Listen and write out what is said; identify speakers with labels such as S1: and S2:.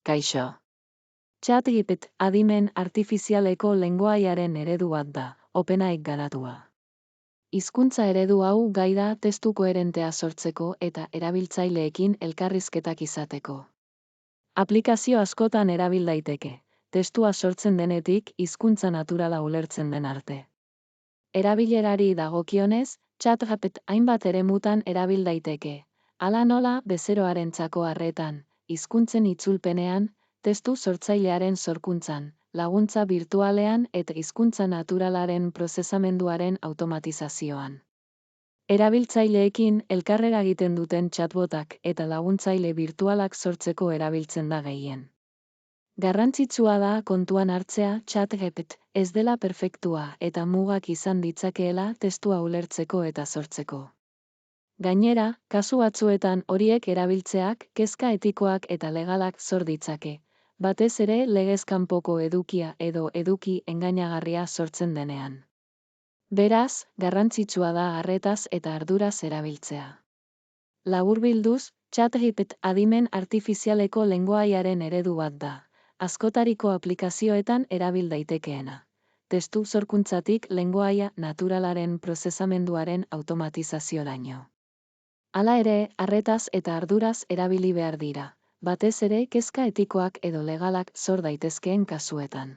S1: Kaixo. ChatGPT adimen artifizialeko lengoaiaren eredu bat da, OpenAI garatua. Hizkuntza eredu hau gai da testu koherentea sortzeko eta erabiltzaileekin elkarrizketak izateko. Aplikazio askotan erabil daiteke, testua sortzen denetik hizkuntza naturala ulertzen den arte. Erabilerari dagokionez, ChatGPT hainbat eremutan erabil daiteke, hala nola bezeroarentzako arretan, hizkuntzen itzulpenean, testu sortzailearen sorkuntzan, laguntza birtualean eta hizkuntza naturalaren prozesamenduaren automatizazioan. Erabiltzaileekin elkarrera egiten duten chatbotak eta laguntzaile birtualak sortzeko erabiltzen da gehien. Garrantzitsua da kontuan hartzea ChatGPT ez dela perfektua eta mugak izan ditzakeela testua ulertzeko eta sortzeko. Gainera, kasu batzuetan horiek erabiltzeak kezka etikoak eta legalak sor ditzake, batez ere legez kanpoko edukia edo eduki engainagarria sortzen denean. Beraz, garrantzitsua da arretaz eta arduraz erabiltzea. Laburbilduz, ChatGPT adimen artifizialeko lengoaiaren eredu bat da, askotariko aplikazioetan erabil daitekeena. Testu sorkuntzatik lengoaia naturalaren prozesamenduaren automatizazioraino. Hala ere, arretaz eta arduraz erabili behar dira, batez ere kezka etikoak edo legalak sor daitezkeen kasuetan.